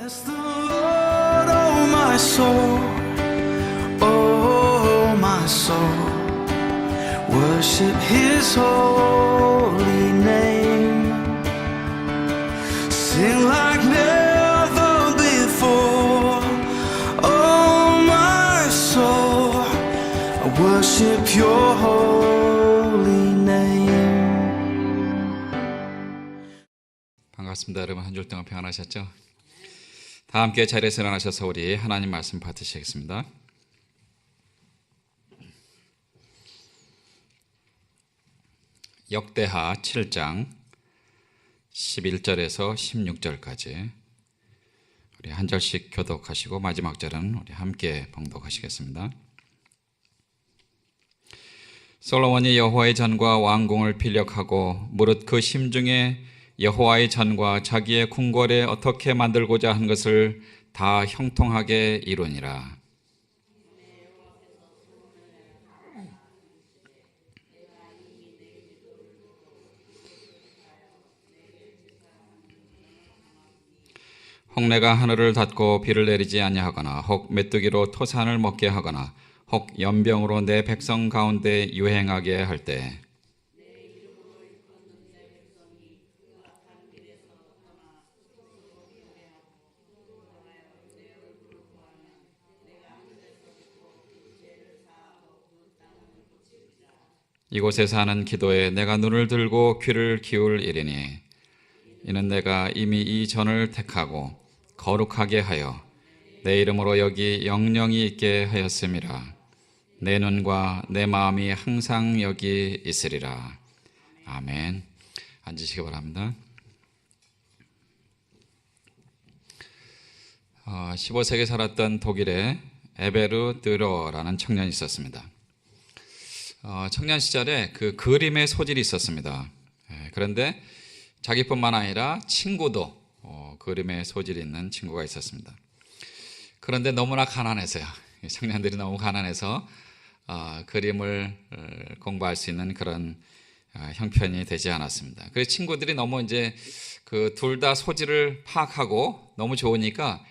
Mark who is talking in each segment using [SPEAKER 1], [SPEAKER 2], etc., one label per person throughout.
[SPEAKER 1] Bless the Lord, oh my soul, oh my soul, worship His holy name. Sing like never before, oh my soul, I worship Your holy name.
[SPEAKER 2] 반갑습니다. 여러분, 한 주 동안 평안하셨죠? 다 함께 자리에서 일어나셔서 우리 하나님 말씀 받으시겠습니다. 역대하 7장 11절에서 16절까지 우리 한 절씩 교독하시고 마지막 절은 우리 함께 봉독하시겠습니다. 솔로몬이 여호와의 전과 왕궁을 필력하고 무릇 그 심중에 여호와의 전과 자기의 궁궐에 어떻게 만들고자 한 것을 다 형통하게 이루니라. 홍내가 하늘을 닫고 비를 내리지 아니하거나 혹 메뚜기로 토산을 먹게 하거나 혹 연병으로 내 백성 가운데 유행하게 할 때 이곳에서 하는 기도에 내가 눈을 들고 귀를 기울이리니 이는 내가 이미 이 전을 택하고 거룩하게 하여 내 이름으로 여기 영영이 있게 하였음이라. 내 눈과 내 마음이 항상 여기 있으리라. 아멘. 앉으시기 바랍니다. 15세기에 살았던 독일의 에베르 드러라는 청년이 있었습니다. 청년 시절에 그 그림의 소질이 있었습니다. 그런데 자기뿐만 아니라 친구도 그림의 소질이 있는 친구가 있었습니다. 그런데 너무나 가난해서요. 청년들이 너무 가난해서 그림을 공부할 수 있는 그런 형편이 되지 않았습니다. 그래서 친구들이 너무 이제 그 둘 다 소질을 파악하고 너무 좋으니까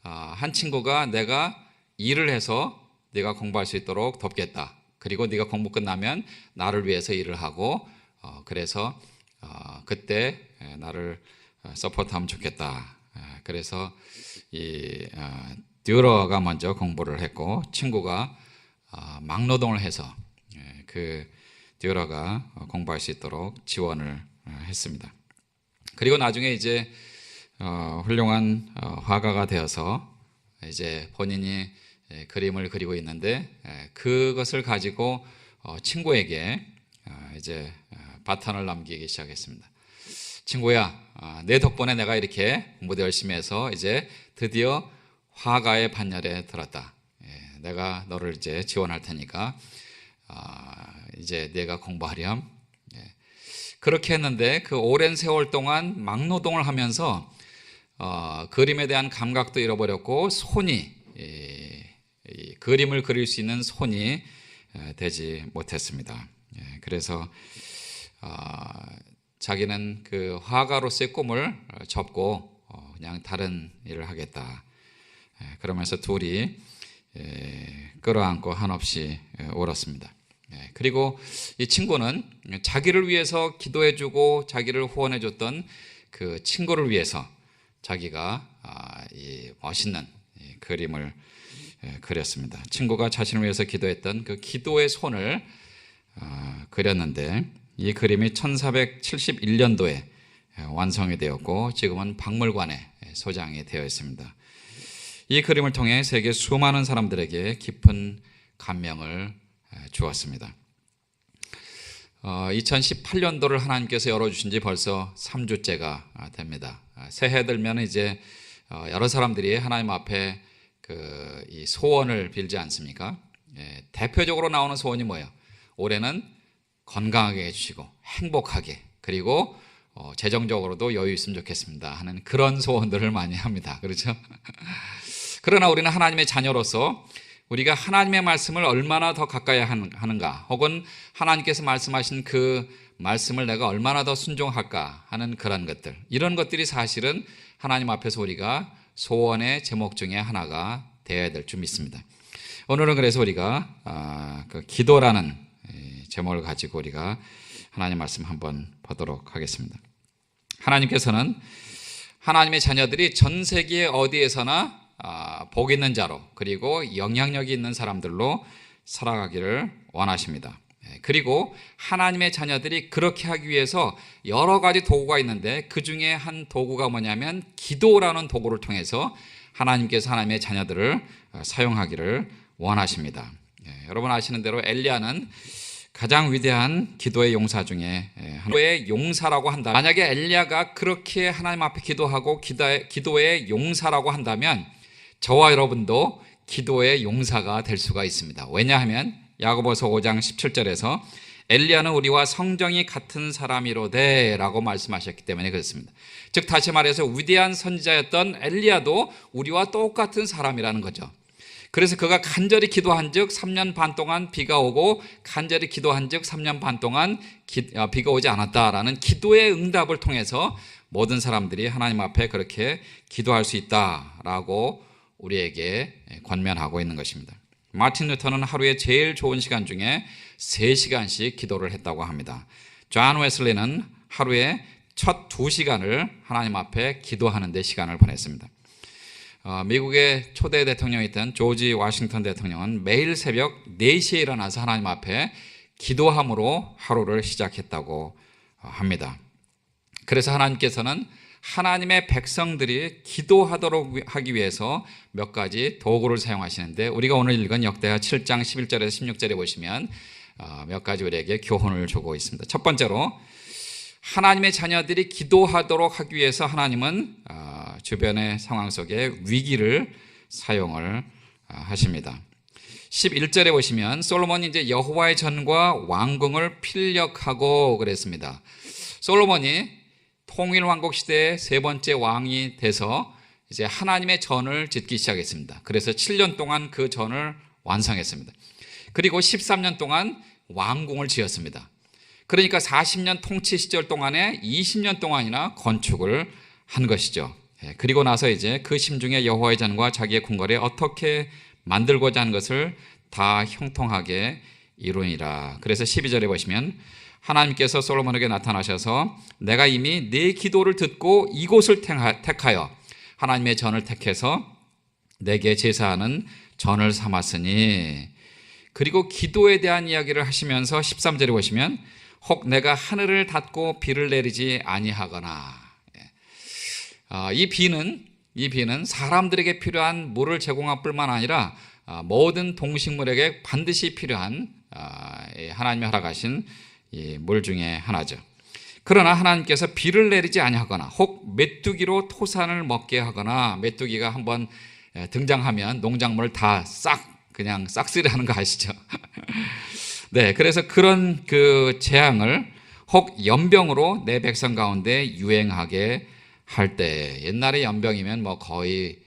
[SPEAKER 2] 한 친구가 내가 일을 해서 네가 공부할 수 있도록 돕겠다. 그리고 네가 공부 끝나면 나를 위해서 일을 하고 그래서 그때 나를 서포트하면 좋겠다. 그래서 이 듀러가 먼저 공부를 했고 친구가 막노동을 해서 그 듀러가 공부할 수 있도록 지원을 했습니다. 그리고 나중에 이제 훌륭한 화가가 되어서 이제 본인이 그림을 그리고 있는데 그것을 가지고 친구에게 이제 바톤을 남기기 시작했습니다. 친구야, 내 덕분에 내가 이렇게 공부도 열심히 해서 이제 드디어 화가의 반열에 들었다. 내가 너를 이제 지원할 테니까 이제 내가 공부하렴. 그렇게 했는데 그 오랜 세월 동안 막노동을 하면서 그림에 대한 감각도 잃어버렸고 손이 이 그림을 그릴 수 있는 손이 되지 못했습니다. 그래서 자기는 그 화가로서의 꿈을 접고 그냥 다른 일을 하겠다. 그러면서 둘이 끌어안고 한없이 울었습니다. 그리고 이 친구는 자기를 위해서 기도해주고 자기를 후원해줬던 그 친구를 위해서 자기가 이 멋있는 그림을 그렸습니다. 친구가 자신을 위해서 기도했던 그 기도의 손을 그렸는데 이 그림이 1471년도에 완성이 되었고 지금은 박물관에 소장이 되어 있습니다. 이 그림을 통해 세계 수많은 사람들에게 깊은 감명을 주었습니다. 2018년도를 하나님께서 열어주신 지 벌써 3주째가 됩니다. 새해 들면 이제 여러 사람들이 하나님 앞에 이 소원을 빌지 않습니까? 대표적으로 나오는 소원이 뭐예요? 올해는 건강하게 해주시고 행복하게 그리고 재정적으로도 여유 있으면 좋겠습니다 하는 그런 소원들을 많이 합니다. 그렇죠? 그러나 우리는 하나님의 자녀로서 우리가 하나님의 말씀을 얼마나 더 가까이 하는가 혹은 하나님께서 말씀하신 그 말씀을 내가 얼마나 더 순종할까 하는 그런 것들 이런 것들이 사실은 하나님 앞에서 우리가 소원의 제목 중에 하나가 되어야 될 줄 믿습니다. 오늘은 그래서 우리가 그 기도라는 제목을 가지고 우리가 하나님 말씀 한번 보도록 하겠습니다. 하나님께서는 하나님의 자녀들이 전 세계 어디에서나 복 있는 자로 그리고 영향력이 있는 사람들로 살아가기를 원하십니다. 그리고 하나님의 자녀들이 그렇게 하기 위해서 여러 가지 도구가 있는데 그 중에 한 도구가 뭐냐면 기도라는 도구를 통해서 하나님께서 하나님의 자녀들을 사용하기를 원하십니다. 여러분 아시는 대로 엘리야는 가장 위대한 기도의 용사 중에 기도의 용사라고 한다. 만약에 엘리야가 그렇게 하나님 앞에 기도하고 기도의 용사라고 한다면 저와 여러분도 기도의 용사가 될 수가 있습니다. 왜냐하면 야고보서 5장 17절에서 엘리야는 우리와 성정이 같은 사람이로되 라고 말씀하셨기 때문에 그렇습니다. 즉 다시 말해서 위대한 선지자였던 엘리야도 우리와 똑같은 사람이라는 거죠. 그래서 그가 간절히 기도한 즉 3년 반 동안 비가 오고 간절히 기도한 즉 3년 반 동안 비가 오지 않았다라는 기도의 응답을 통해서 모든 사람들이 하나님 앞에 그렇게 기도할 수 있다라고 우리에게 권면하고 있는 것입니다. 마틴 루터는 하루에 제일 좋은 시간 중에 3시간씩 기도를 했다고 합니다. 존 웨슬리는 하루에 첫 2시간을 하나님 앞에 기도하는 데 시간을 보냈습니다. 미국의 초대 대통령이었던 조지 워싱턴 대통령은 매일 새벽 4시에 일어나서 하나님 앞에 기도함으로 하루를 시작했다고 합니다. 그래서 하나님께서는 하나님의 백성들이 기도하도록 하기 위해서 몇 가지 도구를 사용하시는데 우리가 오늘 읽은 역대하 7장 11절에서 16절에 보시면 몇 가지 우리에게 교훈을 주고 있습니다. 첫 번째로 하나님의 자녀들이 기도하도록 하기 위해서 하나님은 주변의 상황 속에 위기를 사용을 하십니다. 11절에 보시면 솔로몬이 이제 여호와의 전과 왕궁을 필력하고 그랬습니다. 솔로몬이 통일왕국 시대의 3번째 왕이 돼서 이제 하나님의 전을 짓기 시작했습니다. 그래서 7년 동안 그 전을 완성했습니다. 그리고 13년 동안 왕궁을 지었습니다. 그러니까 40년 통치 시절 동안에 20년 동안이나 건축을 한 것이죠. 그리고 나서 이제 그 심중에 여호와의 전과 자기의 궁궐에 어떻게 만들고자 하는 것을 다 형통하게 이루니라. 그래서 12절에 보시면 하나님께서 솔로몬에게 나타나셔서 내가 이미 네 기도를 듣고 이곳을 택하여 하나님의 전을 택해서 내게 제사하는 전을 삼았으니 그리고 기도에 대한 이야기를 하시면서 13절에 보시면 혹 내가 하늘을 닫고 비를 내리지 아니하거나 이 비는 사람들에게 필요한 물을 제공할 뿐만 아니라 모든 동식물에게 반드시 필요한 하나님이 허락하신 이 물 중에 하나죠. 그러나 하나님께서 비를 내리지 아니하거나 혹 메뚜기로 토산을 먹게 하거나 메뚜기가 한번 등장하면 농작물을 다 그냥 싹쓸이하는 거 아시죠? 네, 그래서 그런 그 재앙을 혹 연병으로 내 백성 가운데 유행하게 할 때 옛날에 연병이면 뭐 거의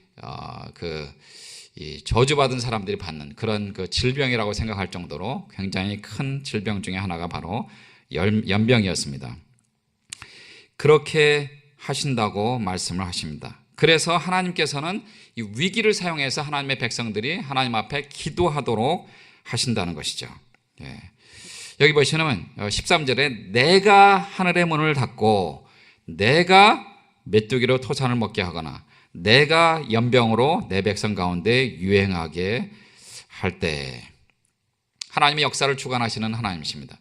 [SPEAKER 2] 이 저주받은 사람들이 받는 그런 그 질병이라고 생각할 정도로 굉장히 큰 질병 중에 하나가 바로 연병이었습니다. 그렇게 하신다고 말씀을 하십니다. 그래서 하나님께서는 이 위기를 사용해서 하나님의 백성들이 하나님 앞에 기도하도록 하신다는 것이죠. 여기 보시면 13절에 내가 하늘의 문을 닫고 내가 메뚜기로 토산을 먹게 하거나 내가 연병으로 내 백성 가운데 유행하게 할 때 하나님의 역사를 주관하시는 하나님이십니다.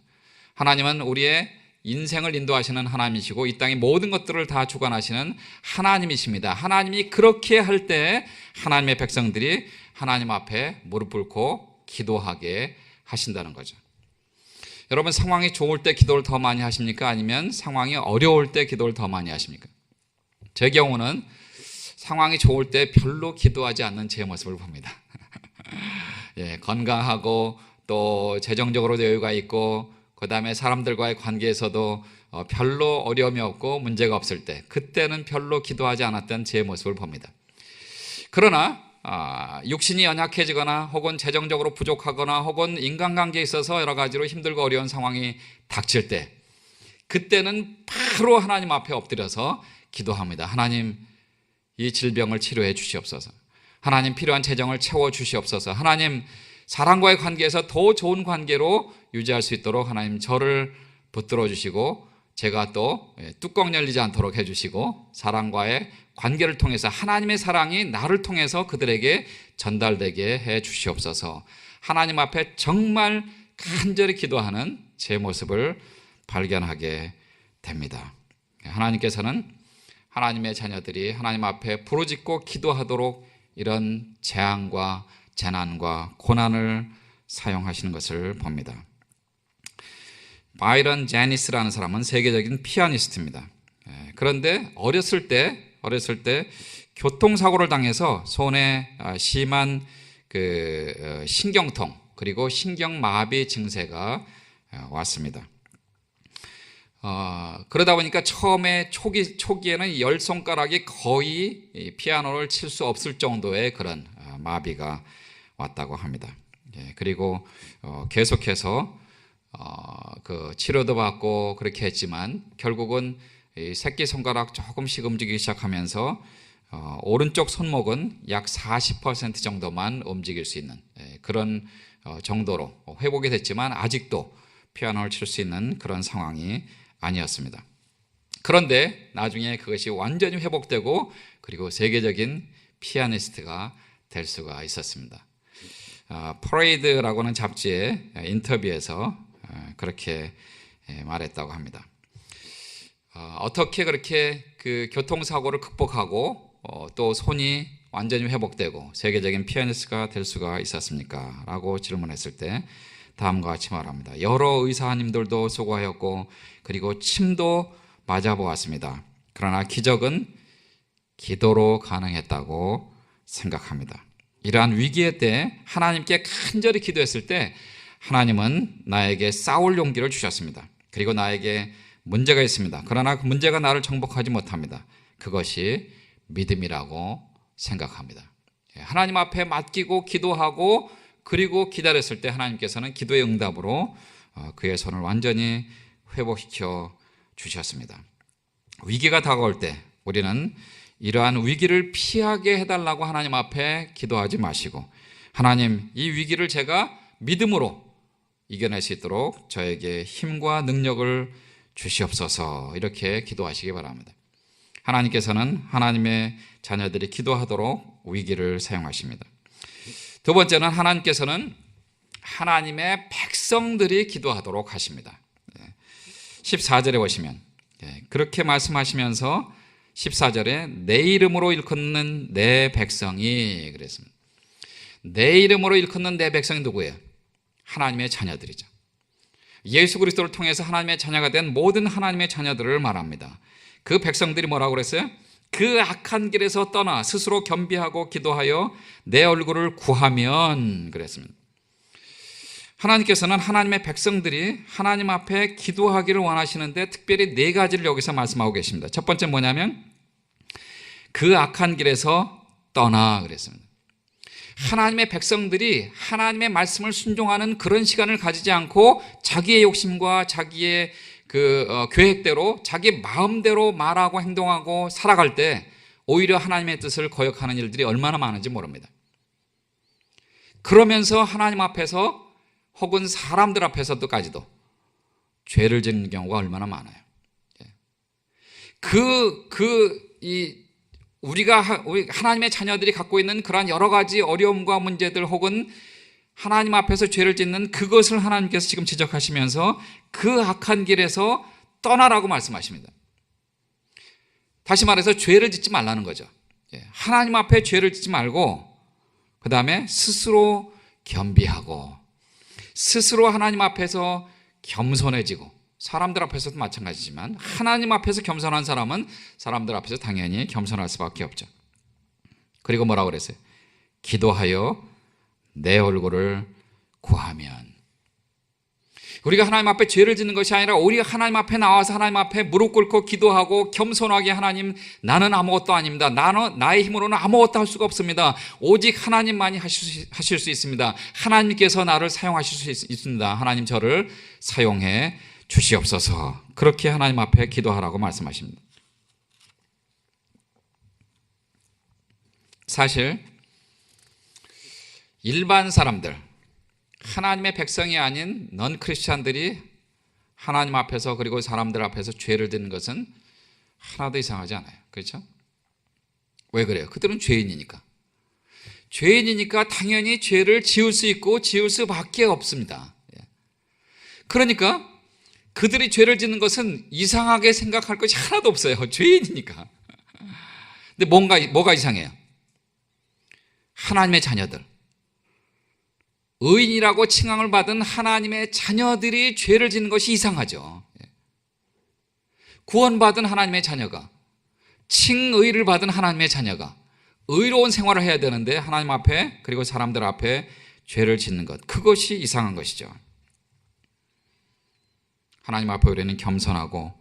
[SPEAKER 2] 하나님은 우리의 인생을 인도하시는 하나님이시고 이 땅의 모든 것들을 다 주관하시는 하나님이십니다. 하나님이 그렇게 할 때 하나님의 백성들이 하나님 앞에 무릎 꿇고 기도하게 하신다는 거죠. 여러분 상황이 좋을 때 기도를 더 많이 하십니까? 아니면 상황이 어려울 때 기도를 더 많이 하십니까? 제 경우는 상황이 좋을 때 별로 기도하지 않는 제 모습을 봅니다. 건강하고 또 재정적으로 여유가 있고 그 다음에 사람들과의 관계에서도 별로 어려움이 없고 문제가 없을 때 그때는 별로 기도하지 않았던 제 모습을 봅니다. 그러나 육신이 연약해지거나 혹은 재정적으로 부족하거나 혹은 인간관계에 있어서 여러 가지로 힘들고 어려운 상황이 닥칠 때 그때는 바로 하나님 앞에 엎드려서 기도합니다. 하나님 이 질병을 치료해 주시옵소서. 하나님 필요한 재정을 채워 주시옵소서. 하나님 사람과의 관계에서 더 좋은 관계로 유지할 수 있도록 하나님 저를 붙들어 주시고 제가 또 뚜껑 열리지 않도록 해주시고 사람과의 관계를 통해서 하나님의 사랑이 나를 통해서 그들에게 전달되게 해 주시옵소서. 하나님 앞에 정말 간절히 기도하는 제 모습을 발견하게 됩니다. 하나님께서는 하나님의 자녀들이 하나님 앞에 부르짖고 기도하도록 이런 재앙과 재난과 고난을 사용하시는 것을 봅니다. 바이런 제니스라는 사람은 세계적인 피아니스트입니다. 그런데 어렸을 때 교통사고를 당해서 손에 심한 신경통 그리고 신경마비 증세가 왔습니다. 그러다 보니까 처음에 초기에는 10손가락이 거의 피아노를 칠 수 없을 정도의 그런 마비가 왔다고 합니다. 그리고 계속해서 그 치료도 받고 그렇게 했지만 결국은 이 새끼손가락 조금씩 움직이기 시작하면서 오른쪽 손목은 약 40% 정도만 움직일 수 있는 그런 정도로 회복이 됐지만 아직도 피아노를 칠 수 있는 그런 상황이 아니었습니다. 그런데 나중에 그것이 완전히 회복되고 그리고 세계적인 피아니스트가 될 수가 있었습니다. 퍼레이드라고 하는 잡지의 인터뷰에서 그렇게 말했다고 합니다. 어떻게 그렇게 그 교통사고를 극복하고 또 손이 완전히 회복되고 세계적인 피아니스트가 될 수가 있었습니까? 라고 질문했을 때 다음과 같이 말합니다. 여러 의사님들도 수고하였고 그리고 침도 맞아보았습니다. 그러나 기적은 기도로 가능했다고 생각합니다. 이러한 위기의 때 하나님께 간절히 기도했을 때 하나님은 나에게 싸울 용기를 주셨습니다. 그리고 나에게 문제가 있습니다. 그러나 그 문제가 나를 정복하지 못합니다. 그것이 믿음이라고 생각합니다. 하나님 앞에 맡기고 기도하고 그리고 기다렸을 때 하나님께서는 기도의 응답으로 그의 손을 완전히 회복시켜 주셨습니다. 위기가 다가올 때 우리는 이러한 위기를 피하게 해달라고 하나님 앞에 기도하지 마시고 하나님 이 위기를 제가 믿음으로 이겨낼 수 있도록 저에게 힘과 능력을 주시옵소서 이렇게 기도하시기 바랍니다. 하나님께서는 하나님의 자녀들이 기도하도록 위기를 사용하십니다. 두 번째는 하나님께서는 하나님의 백성들이 기도하도록 하십니다. 14절에 보시면 그렇게 말씀하시면서 14절에 내 이름으로 일컫는 내 백성이 그랬습니다. 내 이름으로 일컫는 내 백성이 누구예요? 하나님의 자녀들이죠. 예수 그리스도를 통해서 하나님의 자녀가 된 모든 하나님의 자녀들을 말합니다. 그 백성들이 뭐라고 그랬어요? 그 악한 길에서 떠나 스스로 겸비하고 기도하여 내 얼굴을 구하면 그랬습니다. 하나님께서는 하나님의 백성들이 하나님 앞에 기도하기를 원하시는데 특별히 네 가지를 여기서 말씀하고 계십니다. 첫 번째 뭐냐면 그 악한 길에서 떠나 그랬습니다. 하나님의 백성들이 하나님의 말씀을 순종하는 그런 시간을 가지지 않고 자기의 욕심과 자기의 계획대로 자기 마음대로 말하고 행동하고 살아갈 때 오히려 하나님의 뜻을 거역하는 일들이 얼마나 많은지 모릅니다. 그러면서 하나님 앞에서 혹은 사람들 앞에서도까지도 죄를 짓는 경우가 얼마나 많아요. 우리가 하나님의 자녀들이 갖고 있는 그러한 여러 가지 어려움과 문제들 혹은 하나님 앞에서 죄를 짓는 그것을 하나님께서 지금 지적하시면서 그 악한 길에서 떠나라고 말씀하십니다. 다시 말해서 죄를 짓지 말라는 거죠. 하나님 앞에 죄를 짓지 말고 그 다음에 스스로 겸비하고 스스로 하나님 앞에서 겸손해지고 사람들 앞에서도 마찬가지지만 하나님 앞에서 겸손한 사람은 사람들 앞에서 당연히 겸손할 수밖에 없죠. 그리고 뭐라고 그랬어요? 기도하여 내 얼굴을 구하면. 우리가 하나님 앞에 죄를 짓는 것이 아니라 우리가 하나님 앞에 나와서 하나님 앞에 무릎 꿇고 기도하고 겸손하게 하나님 나는 아무것도 아닙니다. 나의 힘으로는 아무것도 할 수가 없습니다. 오직 하나님만이 하실 수 있습니다. 하나님께서 나를 사용하실 수 있습니다. 하나님 저를 사용해 주시옵소서. 그렇게 하나님 앞에 기도하라고 말씀하십니다. 사실 일반 사람들, 하나님의 백성이 아닌 넌 크리스찬들이 하나님 앞에서 그리고 사람들 앞에서 죄를 짓는 것은 하나도 이상하지 않아요. 그렇죠? 왜 그래요? 그들은 죄인이니까. 죄인이니까 당연히 죄를 지을 수 있고 지을 수밖에 없습니다. 그러니까 그들이 죄를 짓는 것은 이상하게 생각할 것이 하나도 없어요. 죄인이니까. 근데 뭐가 이상해요? 하나님의 자녀들, 의인이라고 칭함을 받은 하나님의 자녀들이 죄를 짓는 것이 이상하죠. 구원받은 하나님의 자녀가, 칭의를 받은 하나님의 자녀가 의로운 생활을 해야 되는데 하나님 앞에 그리고 사람들 앞에 죄를 짓는 것, 그것이 이상한 것이죠. 하나님 앞에 우리는 겸손하고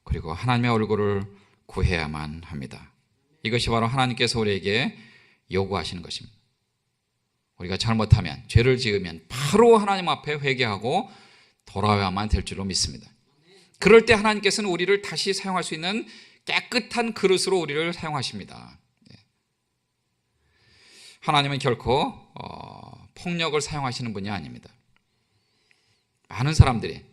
[SPEAKER 2] 그리고 하나님의 얼굴을 구해야만 합니다. 이것이 바로 하나님께서 우리에게 요구하시는 것입니다. 우리가 잘못하면, 죄를 지으면 바로 하나님 앞에 회개하고 돌아와야만 될 줄로 믿습니다. 그럴 때 하나님께서는 우리를 다시 사용할 수 있는 깨끗한 그릇으로 우리를 사용하십니다. 하나님은 결코 폭력을 사용하시는 분이 아닙니다. 많은 사람들이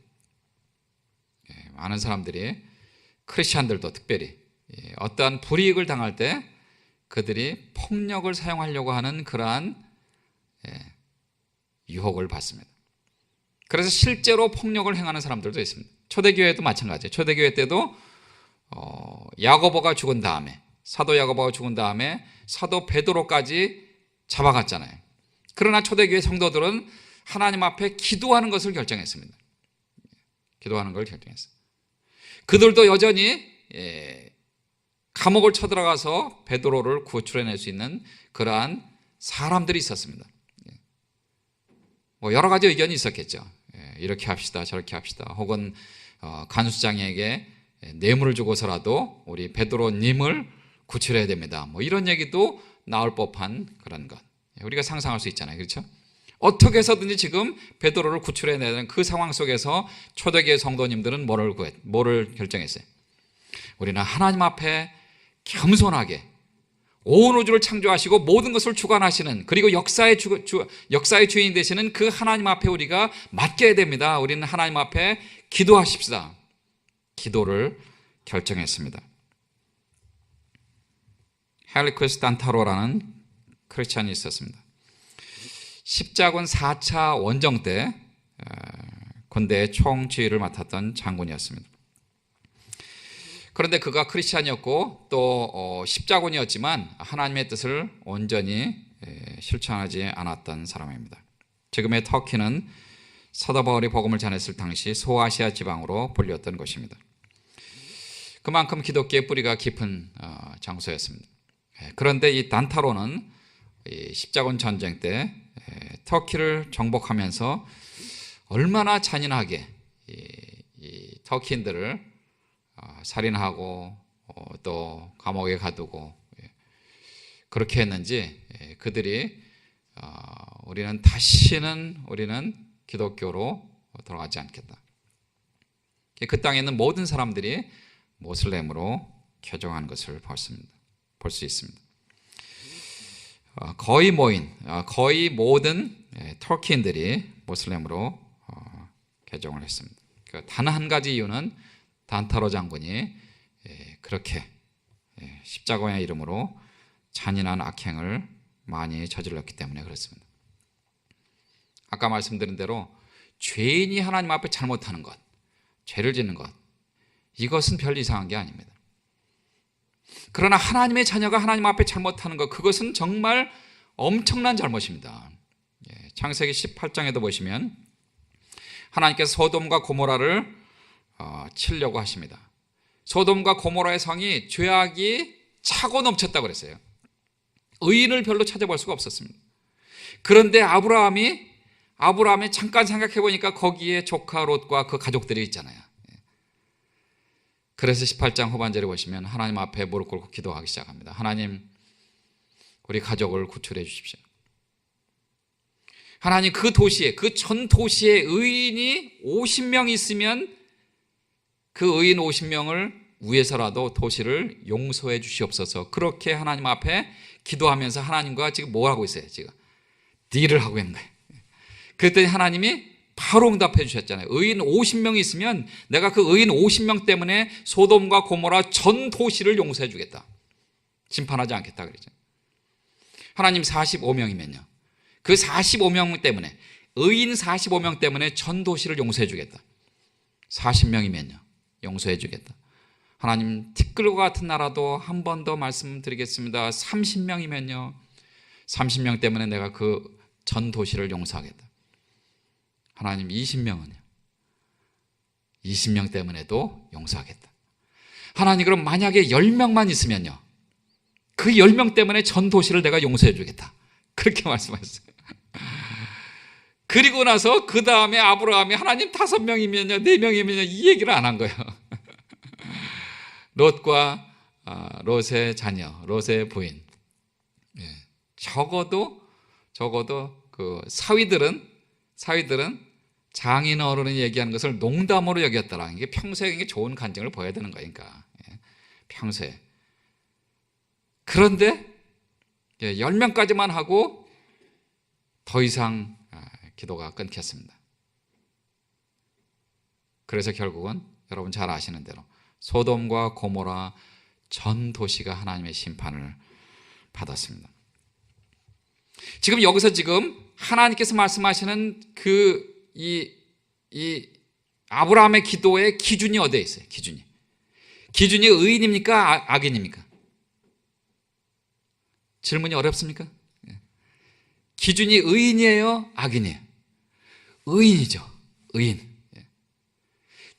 [SPEAKER 2] 크리스찬들도 특별히 어떠한 불이익을 당할 때 그들이 폭력을 사용하려고 하는 그러한 유혹을 받습니다. 그래서 실제로 폭력을 행하는 사람들도 있습니다. 초대교회도 마찬가지예요. 초대교회 때도 야고보가 죽은 다음에, 사도 야고보가 죽은 다음에 사도 베드로까지 잡아갔잖아요. 그러나 초대교회 성도들은 하나님 앞에 기도하는 것을 결정했습니다. 기도하는 걸 결정했어요. 그들도 여전히 감옥을 쳐들어가서 베드로를 구출해낼 수 있는 그러한 사람들이 있었습니다. 여러 가지 의견이 있었겠죠. 이렇게 합시다, 저렇게 합시다. 혹은 간수장에게 뇌물을 주고서라도 우리 베드로님을 구출해야 됩니다. 이런 얘기도 나올 법한 그런 것. 우리가 상상할 수 있잖아요. 그렇죠? 어떻게 해서든지 지금 베드로를 구출해내야 되는 그 상황 속에서 초대교회 성도님들은 뭐를 결정했어요? 우리는 하나님 앞에 겸손하게 온 우주를 창조하시고 모든 것을 주관하시는, 그리고 역사의 주인 되시는 그 하나님 앞에 우리가 맡겨야 됩니다. 우리는 하나님 앞에 기도하십시다. 기도를 결정했습니다. 헬리쿠스 단타로라는 크리스찬이 있었습니다. 십자군 4차 원정 때 군대의 총지휘를 맡았던 장군이었습니다. 그런데 그가 크리스찬이었고 또 십자군이었지만 하나님의 뜻을 온전히 실천하지 않았던 사람입니다. 지금의 터키는 사도 바울이 복음을 전했을 당시 소아시아 지방으로 불렸던 곳입니다. 그만큼 기독교의 뿌리가 깊은 장소였습니다. 그런데 이 단타로는 십자군 전쟁 때 터키를 정복하면서 얼마나 잔인하게 이 터키인들을 살인하고 또 감옥에 가두고 그렇게 했는지 그들이 우리는 기독교로 돌아가지 않겠다. 그 땅에 있는 모든 사람들이 모슬렘으로 개종한 것을 볼 수 있습니다. 거의 모든 터키인들이 모슬렘으로 개종을 했습니다. 단 한 가지 이유는 단타로 장군이 그렇게 십자가의 이름으로 잔인한 악행을 많이 저질렀기 때문에 그렇습니다. 아까 말씀드린 대로 죄인이 하나님 앞에 잘못하는 것, 죄를 짓는 것, 이것은 별 이상한 게 아닙니다. 그러나 하나님의 자녀가 하나님 앞에 잘못하는 것, 그것은 정말 엄청난 잘못입니다. 창세기 18장에도 보시면 하나님께서 소돔과 고모라를 치려고 하십니다. 소돔과 고모라의 성이 죄악이 차고 넘쳤다고 그랬어요. 의인을 별로 찾아볼 수가 없었습니다. 그런데 아브라함이 잠깐 생각해 보니까 거기에 조카 롯과 그 가족들이 있잖아요. 그래서 18장 후반절에 보시면 하나님 앞에 무릎 꿇고 기도하기 시작합니다. 하나님, 우리 가족을 구출해 주십시오. 하나님, 그 전 도시에 의인이 50명 있으면 그 의인 50명을 위해서라도 도시를 용서해 주시옵소서. 그렇게 하나님 앞에 기도하면서 하나님과 지금 뭐 하고 있어요? 지금 딜을 하고 있는 거예요. 그랬더니 하나님이 바로 응답해 주셨잖아요. 의인 50명이 있으면 내가 그 의인 50명 때문에 소돔과 고모라 전 도시를 용서해 주겠다. 심판하지 않겠다 그러죠. 하나님 45명이면요. 그 45명 때문에, 의인 45명 때문에 전 도시를 용서해 주겠다. 40명이면요. 용서해 주겠다. 하나님 티끌과 같은 나라도 한 번 더 말씀드리겠습니다. 30명이면요. 30명 때문에 내가 그 전 도시를 용서하겠다. 하나님 20명은요. 20명 때문에도 용서하겠다. 하나님 그럼 만약에 10명만 있으면요. 그 10명 때문에 전 도시를 내가 용서해 주겠다. 그렇게 말씀하셨어요. 그리고 나서 그 다음에 아브라함이 하나님 5명이면요, 4명이면요, 이 얘기를 안 한 거예요. 롯과 롯의 자녀, 롯의 부인. 적어도 그 사위들은 장인 어른이 얘기하는 것을 농담으로 여겼더라. 이게 평소에 좋은 간증을 보여야 되는 거니까. 평소에. 그런데 10명까지만 하고 더 이상 기도가 끊겼습니다. 그래서 결국은 여러분 잘 아시는 대로 소돔과 고모라 전 도시가 하나님의 심판을 받았습니다. 지금 여기서 지금 하나님께서 말씀하시는 이 아브라함의 기도의 기준이 어디에 있어요? 기준이 의인입니까? 악인입니까? 질문이 어렵습니까? 기준이 의인이에요? 악인이에요? 의인이죠. 의인.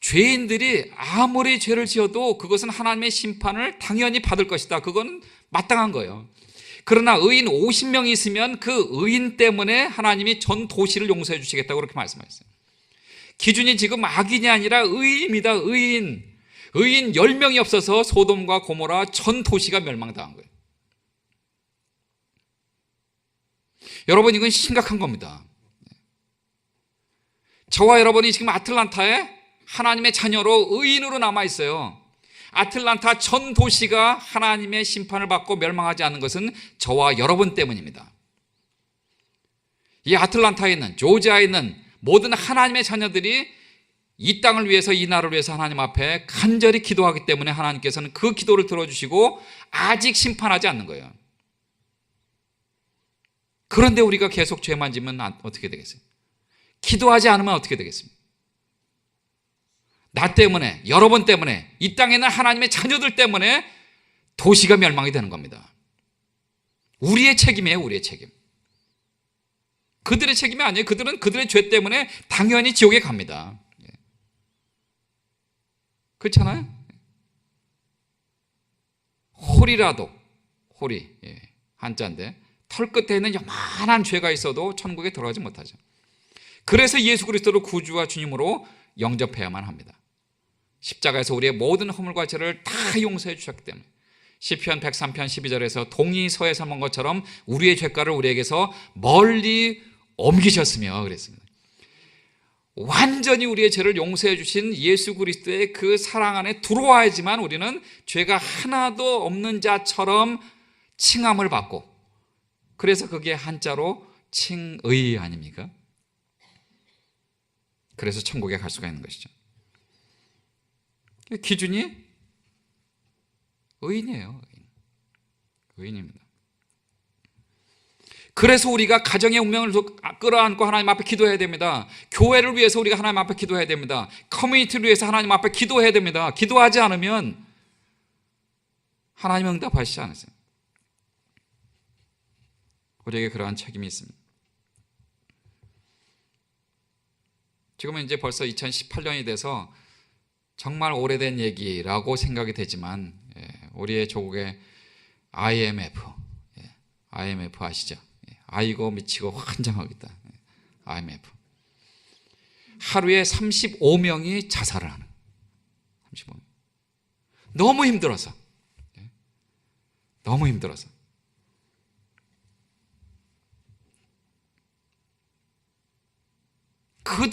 [SPEAKER 2] 죄인들이 아무리 죄를 지어도 그것은 하나님의 심판을 당연히 받을 것이다. 그건 마땅한 거예요. 그러나 의인 50명이 있으면 그 의인 때문에 하나님이 전 도시를 용서해 주시겠다고 그렇게 말씀하셨어요. 기준이 지금 악인이 아니라 의인입니다. 의인 10명이 없어서 소돔과 고모라 전 도시가 멸망당한 거예요. 여러분 이건 심각한 겁니다. 저와 여러분이 지금 아틀란타에 하나님의 자녀로 의인으로 남아있어요. 아틀란타 전 도시가 하나님의 심판을 받고 멸망하지 않는 것은 저와 여러분 때문입니다. 이 아틀란타에 있는, 조지아에 있는 모든 하나님의 자녀들이 이 땅을 위해서, 이 나라를 위해서 하나님 앞에 간절히 기도하기 때문에 하나님께서는 그 기도를 들어주시고 아직 심판하지 않는 거예요. 그런데 우리가 계속 죄만 지면 어떻게 되겠어요? 기도하지 않으면 어떻게 되겠습니까? 나 때문에, 여러분 때문에, 이 땅에 있는 하나님의 자녀들 때문에 도시가 멸망이 되는 겁니다. 우리의 책임이에요, 우리의 책임. 그들의 책임이 아니에요. 그들은 그들의 죄 때문에 당연히 지옥에 갑니다. 그렇잖아요? 홀이, 한자인데 털끝에 있는 요만한 죄가 있어도 천국에 들어가지 못하죠. 그래서 예수 그리스도를 구주와 주님으로 영접해야만 합니다. 십자가에서 우리의 모든 허물과 죄를 다 용서해 주셨기 때문에 시편 103편 12절에서 동이 서에서 먼 것처럼 우리의 죄가를 우리에게서 멀리 옮기셨으며 그랬습니다. 완전히 우리의 죄를 용서해 주신 예수 그리스도의 그 사랑 안에 들어와야지만 우리는 죄가 하나도 없는 자처럼 칭함을 받고, 그래서 그게 한자로 칭의 아닙니까? 그래서 천국에 갈 수가 있는 것이죠. 기준이 의인이에요. 의인입니다. 그래서 우리가 가정의 운명을 끌어안고 하나님 앞에 기도해야 됩니다. 교회를 위해서 우리가 하나님 앞에 기도해야 됩니다. 커뮤니티를 위해서 하나님 앞에 기도해야 됩니다. 기도하지 않으면 하나님 응답하시지 않으세요. 우리에게 그러한 책임이 있습니다. 지금은 이제 벌써 2018년이 돼서 정말 오래된 얘기라고 생각이 되지만, 우리의 조국의 IMF 아시죠? 아이고 미치고 환장하겠다. IMF 하루에 35명이 자살을 하는, 35명. 너무 힘들어서. 그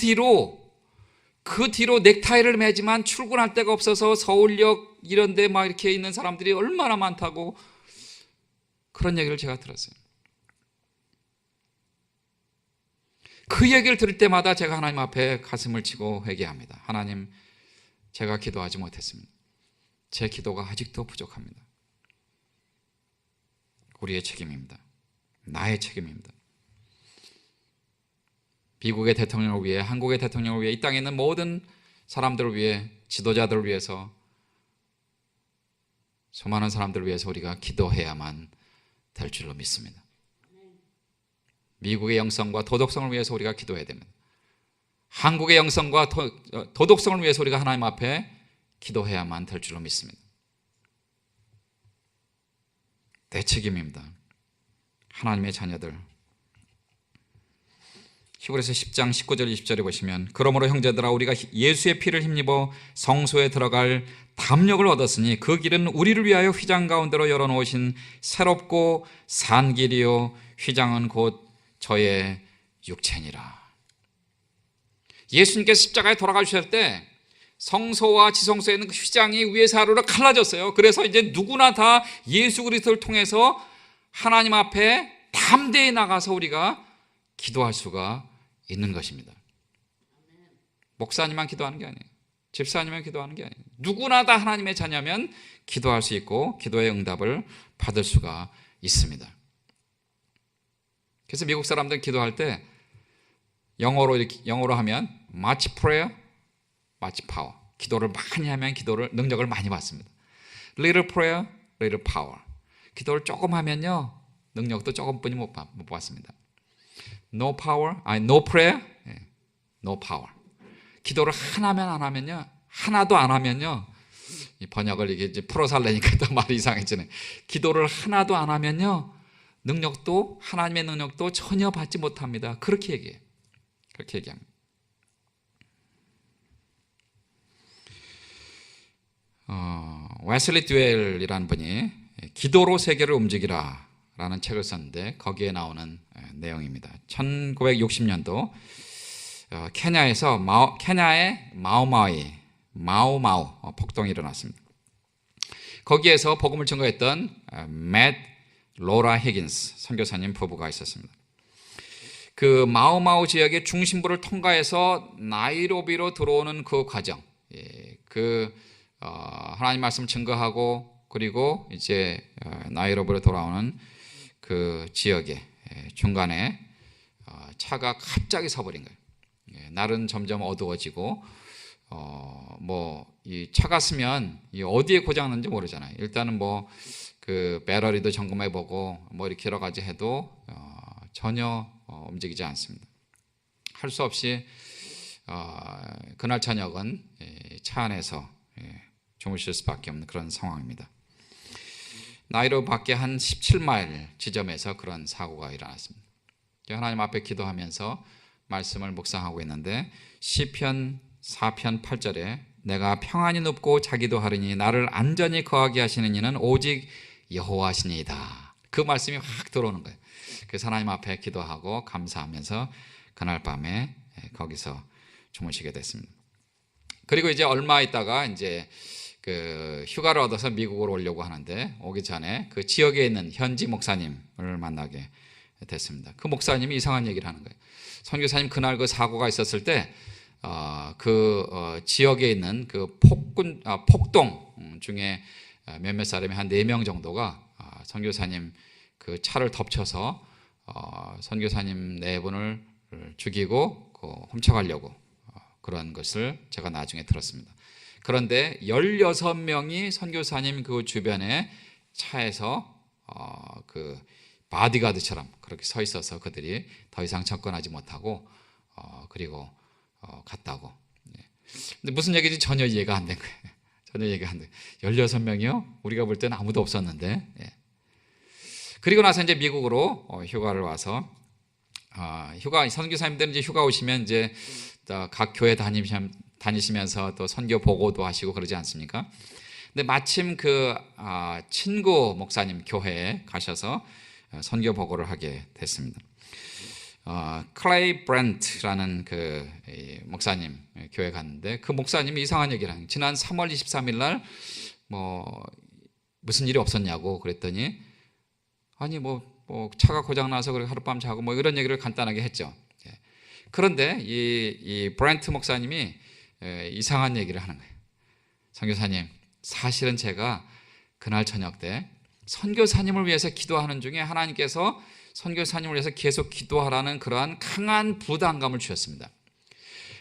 [SPEAKER 2] 뒤로 넥타이를 매지만 출근할 데가 없어서 서울역 이런 데 막 이렇게 있는 사람들이 얼마나 많다고. 그런 얘기를 제가 들었어요. 그 얘기를 들을 때마다 제가 하나님 앞에 가슴을 치고 회개합니다. 하나님, 제가 기도하지 못했습니다. 제 기도가 아직도 부족합니다. 우리의 책임입니다. 나의 책임입니다. 미국의 대통령을 위해, 한국의 대통령을 위해, 이 땅에 있는 모든 사람들을 위해, 지도자들을 위해서, 수많은 사람들을 위해서 우리가 기도해야만 될 줄로 믿습니다. 미국의 영성과 도덕성을 위해서 우리가 기도해야 됩니다. 한국의 영성과 도덕성을 위해서 우리가 하나님 앞에 기도해야만 될 줄로 믿습니다. 내 책임입니다. 하나님의 자녀들. 히브리서 10장 19절 20절에 보시면, 그러므로 형제들아 우리가 예수의 피를 힘입어 성소에 들어갈 담력을 얻었으니 그 길은 우리를 위하여 휘장 가운데로 열어놓으신 새롭고 산 길이요 휘장은 곧 저의 육체니라. 예수님께서 십자가에 돌아가셨을 때 성소와 지성소에 있는 그 휘장이 위에서 아래로 갈라졌어요. 그래서 이제 누구나 다 예수 그리스도를 통해서 하나님 앞에 담대히 나가서 우리가 기도할 수가 있는 것입니다. 목사님만 기도하는 게 아니에요. 집사님만 기도하는 게 아니에요. 누구나 다 하나님의 자녀면 기도할 수 있고 기도의 응답을 받을 수가 있습니다. 그래서 미국 사람들은 기도할 때 영어로 하면 much prayer, much power. 기도를 많이 하면 능력을 많이 받습니다. Little prayer, little power. 기도를 조금 하면요 능력도 조금뿐이 못 받습니다. No prayer, no power. 기도를 하나도 안 하면요, 이 번역을 이게 풀어 살려니까 또 말이 이상해지네. 기도를 하나도 안 하면요, 하나님의 능력도 전혀 받지 못합니다. 그렇게 얘기합니다. 웨슬리 듀웰이라는 분이 기도로 세계를 움직이라 라는 책을 썼는데 거기에 나오는 내용입니다. 1960년도 케냐의 마오마우 폭동이 일어났습니다. 거기에서 복음을 증거했던 맷 로라 히긴스 선교사님 부부가 있었습니다. 그 마오마우 지역의 중심부를 통과해서 나이로비로 들어오는 그 과정, 하나님 말씀을 증거하고 그리고 이제 나이로비로 돌아오는 그 지역의 중간에 차가 갑자기 서버린 거예요. 날은 점점 어두워지고 이 차가 쓰면 어디에 고장 났는지 모르잖아요. 일단은 그 배터리도 점검해보고 이렇게 여러 가지 해도 전혀 움직이지 않습니다. 할 수 없이 그날 저녁은 차 안에서 주무실 수밖에 없는 그런 상황입니다. 나이로비 밖에 한 17마일 지점에서 그런 사고가 일어났습니다. 하나님 앞에 기도하면서 말씀을 묵상하고 있는데 시편 4편 8절에 내가 평안히 눕고 자기도 하리니 나를 안전히 거하게 하시는 이는 오직 여호와시니이다. 그 말씀이 확 들어오는 거예요. 그래서 하나님 앞에 기도하고 감사하면서 그날 밤에 거기서 주무시게 됐습니다. 그리고 이제 얼마 있다가 이제 그 휴가를 얻어서 미국으로 오려고 하는데 오기 전에 그 지역에 있는 현지 목사님을 만나게 됐습니다. 그 목사님이 이상한 얘기를 하는 거예요. 선교사님 그날 그 사고가 있었을 때 지역에 있는 그 폭동 중에 몇몇 사람이 한 4명 정도가 선교사님 그 차를 덮쳐서 선교사님 4분을 죽이고 훔쳐가려고 그런 것을 제가 나중에 들었습니다. 그런데 16명이 선교사님 그 주변에 차에서 그 바디가드처럼 그렇게 서 있어서 그들이 더 이상 접근하지 못하고 그리고 갔다고. 근데 무슨 얘기인지 전혀 이해가 안 된 거예요. 전혀 이해가 안 돼. 16명이요? 우리가 볼 때는 아무도 없었는데. 그리고 나서 이제 미국으로 휴가를 와서 선교사님들은 이제 휴가 오시면 이제 각 교회 다니시면서 또 선교 보고도 하시고 그러지 않습니까? 근데 마침 그 친구 목사님 교회에 가셔서 선교 보고를 하게 됐습니다. 클레이 브렌트라는 그 목사님 교회 갔는데 그 목사님이 이상한 얘기를 하는 거예요. 지난 3월 23일 날 무슨 일이 없었냐고 그랬더니 아니 뭐 차가 고장 나서 그렇게 하룻밤 자고 뭐 이런 얘기를 간단하게 했죠. 그런데 이 브렌트 목사님이 이상한 얘기를 하는 거예요. 선교사님, 사실은 제가 그날 저녁 때 선교사님을 위해서 기도하는 중에 하나님께서 선교사님을 위해서 계속 기도하라는 그러한 강한 부담감을 주셨습니다.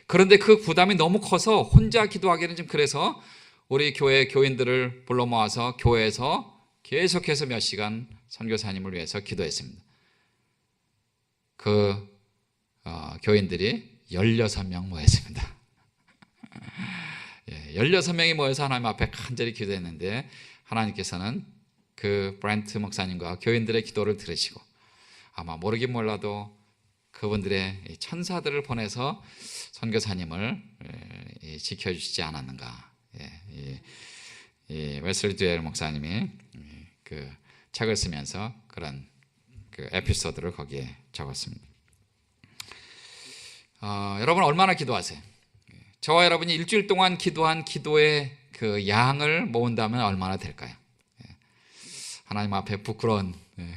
[SPEAKER 2] 그런데 그 부담이 너무 커서 혼자 기도하기는 좀 그래서 우리 교회 교인들을 불러 모아서 교회에서 계속해서 몇 시간 선교사님을 위해서 기도했습니다. 그 교인들이 16명 모였습니다. 16명이 모여서 하나님 앞에 간절히 기도했는데 하나님께서는 그 브렌트 목사님과 교인들의 기도를 들으시고 아마 모르긴 몰라도 그분들의 천사들을 보내서 선교사님을 지켜주시지 않았는가. 웨슬리 듀엘 목사님이 그 책을 쓰면서 그런 그 에피소드를 거기에 적었습니다. 여러분 얼마나 기도하세요? 저와 여러분이 일주일 동안 기도한 기도의 그 양을 모은다면 얼마나 될까요? 하나님 앞에 부끄러운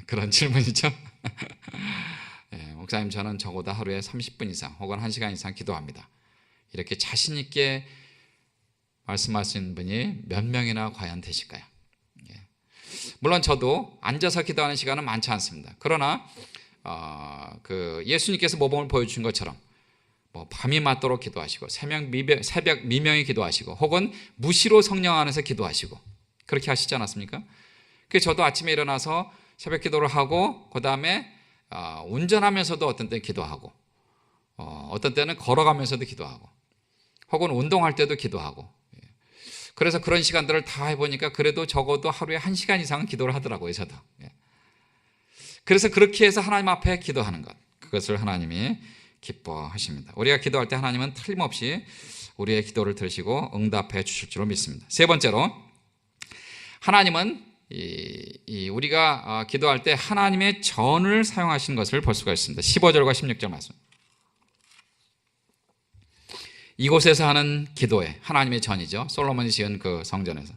[SPEAKER 2] 그런 질문이죠. 목사님, 저는 적어도 하루에 30분 이상 혹은 1시간 이상 기도합니다. 이렇게 자신 있게 말씀하시는 분이 몇 명이나 과연 되실까요? 물론 저도 앉아서 기도하는 시간은 많지 않습니다. 그러나 그 예수님께서 모범을 보여주신 것처럼 뭐 밤이 맞도록 기도하시고 새벽 미명에 기도하시고 혹은 무시로 성령 안에서 기도하시고 그렇게 하시지 않았습니까? 그래서 저도 아침에 일어나서 새벽 기도를 하고 그 다음에 운전하면서도 어떤 때는 기도하고 어떤 때는 걸어가면서도 기도하고 혹은 운동할 때도 기도하고 그래서 그런 시간들을 다 해보니까 그래도 적어도 하루에 1시간 이상은 기도를 하더라고요. 저도. 그래서 그렇게 해서 하나님 앞에 기도하는 것, 그것을 하나님이 기뻐하십니다. 우리가 기도할 때 하나님은 틀림없이 우리의 기도를 들으시고 응답해 주실 줄로 믿습니다. 세 번째로, 하나님은 우리가 기도할 때 하나님의 전을 사용하시는 것을 볼 수가 있습니다. 15절과 16절 말씀. 이곳에서 하는 기도에 하나님의 전이죠. 솔로몬이 지은 그 성전에서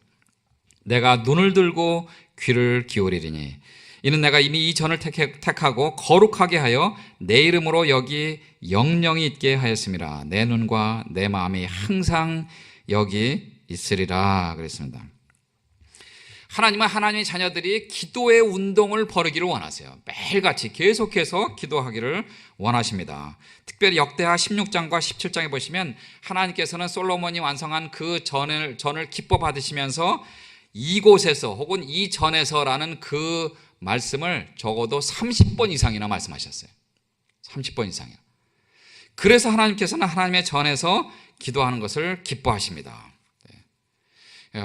[SPEAKER 2] 내가 눈을 들고 귀를 기울이리니 이는 내가 이미 이 전을 택하고 거룩하게 하여 내 이름으로 여기 영영이 있게 하였음이라. 내 눈과 내 마음이 항상 여기 있으리라 그랬습니다. 하나님은 하나님의 자녀들이 기도의 운동을 벌이기를 원하세요. 매일같이 계속해서 기도하기를 원하십니다. 특별히 역대하 16장과 17장에 보시면 하나님께서는 솔로몬이 완성한 그 전을 기뻐 받으시면서 이곳에서 혹은 이 전에서라는 그 말씀을 적어도 30번 이상이나 말씀하셨어요. 30번 이상이요. 그래서 하나님께서는 하나님의 전에서 기도하는 것을 기뻐하십니다.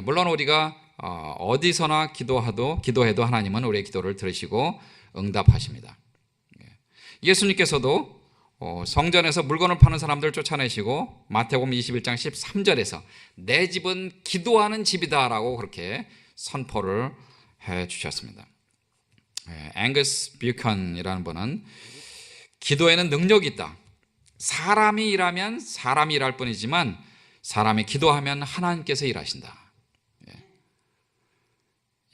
[SPEAKER 2] 물론 우리가 어디서나 기도해도 하나님은 우리의 기도를 들으시고 응답하십니다. 예수님께서도 성전에서 물건을 파는 사람들을 쫓아내시고 마태복음 21장 13절에서 내 집은 기도하는 집이다라고 그렇게 선포를 해 주셨습니다. 앵거스 뷰컨이라는 분은 기도에는 능력이 있다. 사람이 일하면 사람이 일할 뿐이지만 사람이 기도하면 하나님께서 일하신다.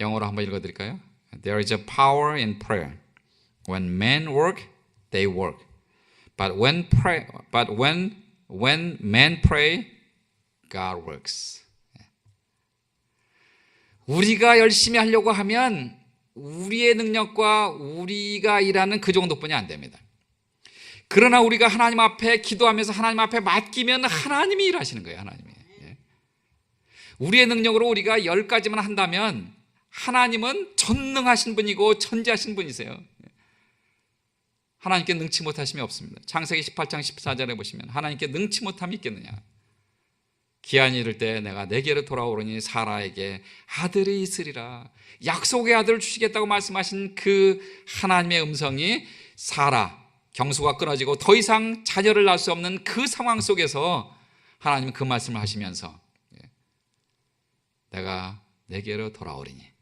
[SPEAKER 2] 영어로 한번 읽어드릴까요? There is a power in prayer. When men work, they work. But when men pray, God works. 우리가 열심히 하려고 하면 우리의 능력과 우리가 일하는 그 정도뿐이 안 됩니다. 그러나 우리가 하나님 앞에 기도하면서 하나님 앞에 맡기면 하나님이 일하시는 거예요. 하나님이. 우리의 능력으로 우리가 10가지만 한다면 하나님은 전능하신 분이고 천지하신 분이세요. 하나님께 능치 못하심이 없습니다. 창세기 18장 14절에 보시면 하나님께 능치 못함이 있겠느냐. 기한이 이를 때 내가 내게로 돌아오르니 사라에게 아들이 있으리라. 약속의 아들을 주시겠다고 말씀하신 그 하나님의 음성이 사라, 경수가 끊어지고 더 이상 자녀를 낳을 수 없는 그 상황 속에서 하나님은 그 말씀을 하시면서 내가 내게로 돌아오리니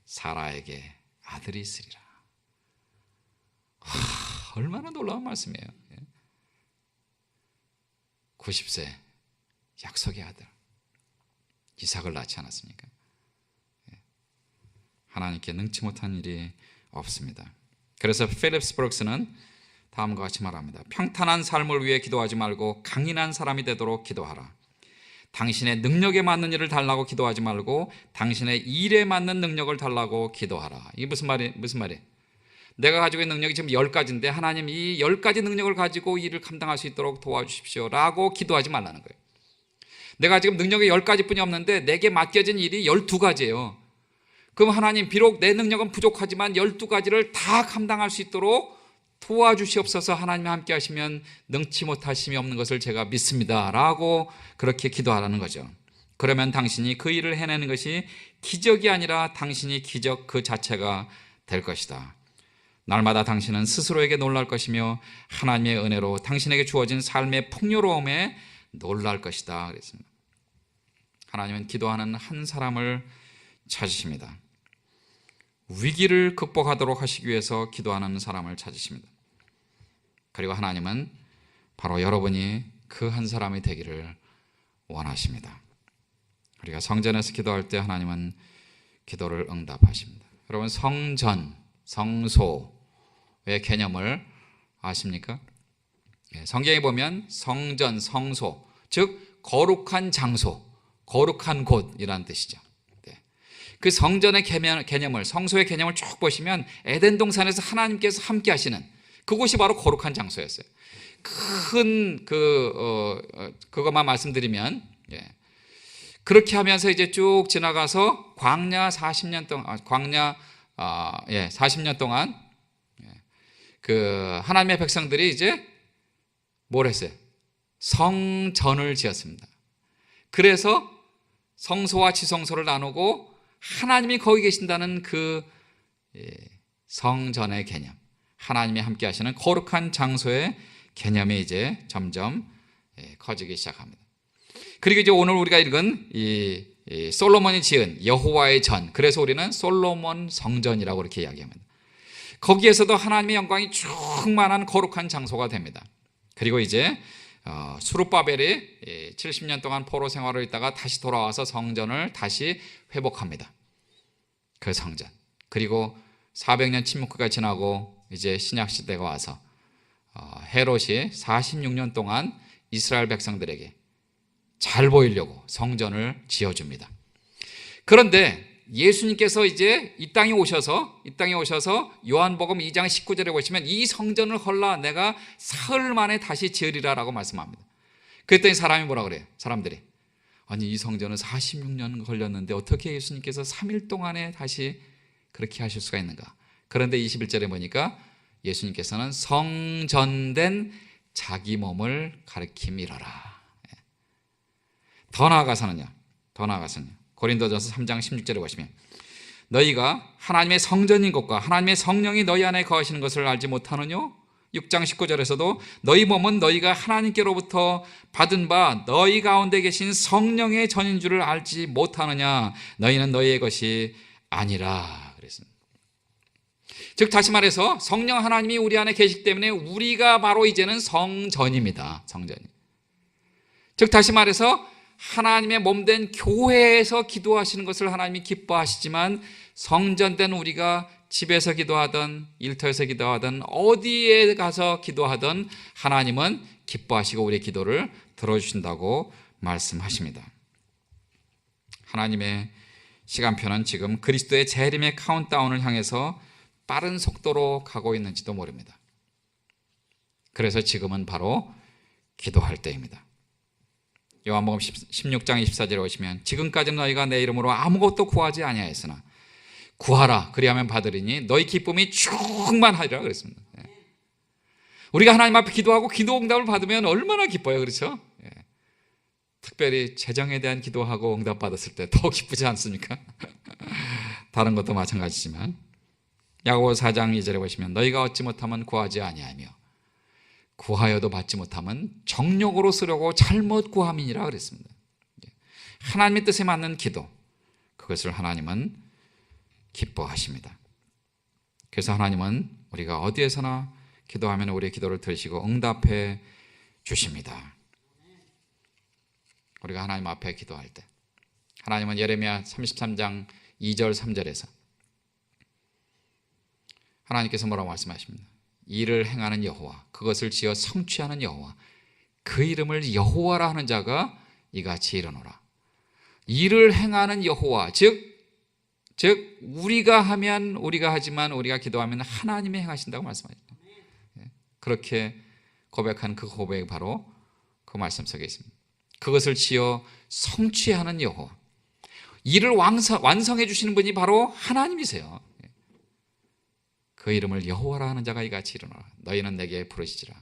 [SPEAKER 2] 사라에게 아들이 있으리라. 얼마나 놀라운 말씀이에요. 90세 약속의 아들 이삭을 낳지 않았습니까? 하나님께 능치 못한 일이 없습니다. 그래서 필립스 브룩스는 다음과 같이 말합니다. 평탄한 삶을 위해 기도하지 말고 강인한 사람이 되도록 기도하라. 당신의 능력에 맞는 일을 달라고 기도하지 말고 당신의 일에 맞는 능력을 달라고 기도하라. 이게 무슨 말이에요? 내가 가지고 있는 능력이 지금 10가지인데 하나님 이 10가지 능력을 가지고 일을 감당할 수 있도록 도와주십시오 라고 기도하지 말라는 거예요. 내가 지금 능력이 10가지뿐이 없는데 내게 맡겨진 일이 12가지예요. 그럼 하나님 비록 내 능력은 부족하지만 12가지를 다 감당할 수 있도록 도와주시옵소서. 하나님이 함께 하시면 능치 못하심이 없는 것을 제가 믿습니다 라고 그렇게 기도하라는 거죠. 그러면 당신이 그 일을 해내는 것이 기적이 아니라 당신이 기적 그 자체가 될 것이다. 날마다 당신은 스스로에게 놀랄 것이며 하나님의 은혜로 당신에게 주어진 삶의 풍요로움에 놀랄 것이다 그랬습니다. 하나님은 기도하는 한 사람을 찾으십니다. 위기를 극복하도록 하시기 위해서 기도하는 사람을 찾으십니다. 그리고 하나님은 바로 여러분이 그 한 사람이 되기를 원하십니다. 우리가 성전에서 기도할 때 하나님은 기도를 응답하십니다. 여러분 성전, 성소의 개념을 아십니까? 성경에 보면 성전, 성소, 즉 거룩한 장소, 거룩한 곳이라는 뜻이죠. 그 성전의 개념을, 성소의 개념을 쭉 보시면 에덴 동산에서 하나님께서 함께 하시는 그곳이 바로 거룩한 장소였어요. 큰 그것만 말씀드리면 그렇게 하면서 이제 쭉 지나가서 광야 40년 동안 그 하나님의 백성들이 이제 뭘 했어요? 성전을 지었습니다. 그래서 성소와 지성소를 나누고 하나님이 거기 계신다는 그 성전의 개념, 하나님이 함께 하시는 거룩한 장소의 개념이 이제 점점 커지기 시작합니다. 그리고 이제 오늘 우리가 읽은 이 솔로몬이 지은 여호와의 전, 그래서 우리는 솔로몬 성전이라고 이렇게 이야기합니다. 거기에서도 하나님의 영광이 충만한 거룩한 장소가 됩니다. 그리고 이제 수룹바벨이 70년 동안 포로 생활을 있다가 다시 돌아와서 성전을 다시 회복합니다. 그 성전. 그리고 400년 침묵기가 지나고 이제 신약 시대가 와서 헤롯이 46년 동안 이스라엘 백성들에게 잘 보이려고 성전을 지어줍니다. 그런데 예수님께서 이제 이 땅에 오셔서 요한복음 2장 19절에 보시면 이 성전을 헐라 내가 사흘 만에 다시 지으리라 라고 말씀합니다. 그랬더니 사람이 뭐라 그래요? 사람들이 아니 이 성전은 46년 걸렸는데 어떻게 예수님께서 3일 동안에 다시 그렇게 하실 수가 있는가? 그런데 21절에 보니까 예수님께서는 성전된 자기 몸을 가리킴이러라. 더 나아가서는요. 고린도전서 3장 16절에 보시면 너희가 하나님의 성전인 것과 하나님의 성령이 너희 안에 거하시는 것을 알지 못하느냐? 6장 19절에서도 너희 몸은 너희가 하나님께로부터 받은 바 너희 가운데 계신 성령의 전인 줄을 알지 못하느냐? 너희는 너희의 것이 아니라 그랬습니다. 즉 다시 말해서 성령 하나님이 우리 안에 계시기 때문에 우리가 바로 이제는 성전입니다. 성전이. 즉 다시 말해서 하나님의 몸된 교회에서 기도하시는 것을 하나님이 기뻐하시지만 성전된 우리가 집에서 기도하든 일터에서 기도하든 어디에 가서 기도하든 하나님은 기뻐하시고 우리의 기도를 들어주신다고 말씀하십니다. 하나님의 시간표는 지금 그리스도의 재림의 카운트다운을 향해서 빠른 속도로 가고 있는지도 모릅니다. 그래서 지금은 바로 기도할 때입니다. 요한복음 16장 24절에 오시면 지금까지는 너희가 내 이름으로 아무것도 구하지 아니하였으나 구하라 그리하면 받으리니 너희 기쁨이 충만하리라 그랬습니다. 우리가 하나님 앞에 기도하고 기도 응답을 받으면 얼마나 기뻐요. 그렇죠? 특별히 재정에 대한 기도하고 응답 받았을 때 더 기쁘지 않습니까? 다른 것도 마찬가지지만 야고보서 4장 2절에 보시면 너희가 얻지 못하면 구하지 아니하며 구하여도 받지 못하면 정욕으로 쓰려고 잘못 구함이니라 그랬습니다. 하나님의 뜻에 맞는 기도, 그것을 하나님은 기뻐하십니다. 그래서 하나님은 우리가 어디에서나 기도하면 우리의 기도를 들으시고 응답해 주십니다. 우리가 하나님 앞에 기도할 때 하나님은 예레미야 33장 2절 3절에서 하나님께서 뭐라고 말씀하십니까? 일을 행하는 여호와, 그것을 지어 성취하는 여호와, 그 이름을 여호와라 하는 자가 이같이 이르노라. 일을 행하는 여호와, 즉 우리가 하면 우리가 하지만 우리가 기도하면 하나님이 행하신다고 말씀하십니다. 그렇게 고백한 그 고백이 바로 그 말씀 속에 있습니다. 그것을 지어 성취하는 여호와, 일을 완성해 주시는 분이 바로 하나님이세요. 그 이름을 여호와라 하는 자가 이같이 이르노라. 너희는 내게 부르시지라.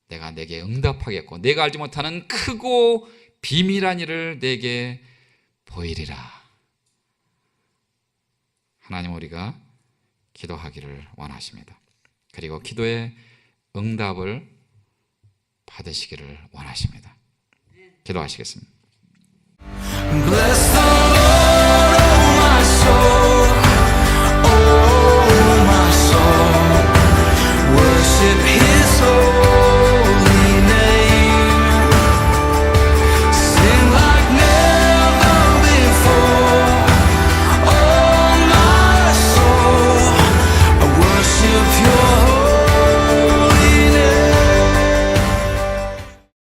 [SPEAKER 2] 내가 내게 응답하겠고 내가 알지 못하는 크고 비밀한 일을 내게 보이리라. 하나님, 우리가 기도하기를 원하십니다. 그리고 기도의 응답을 받으시기를 원하십니다. 기도하시겠습니다.
[SPEAKER 1] Bless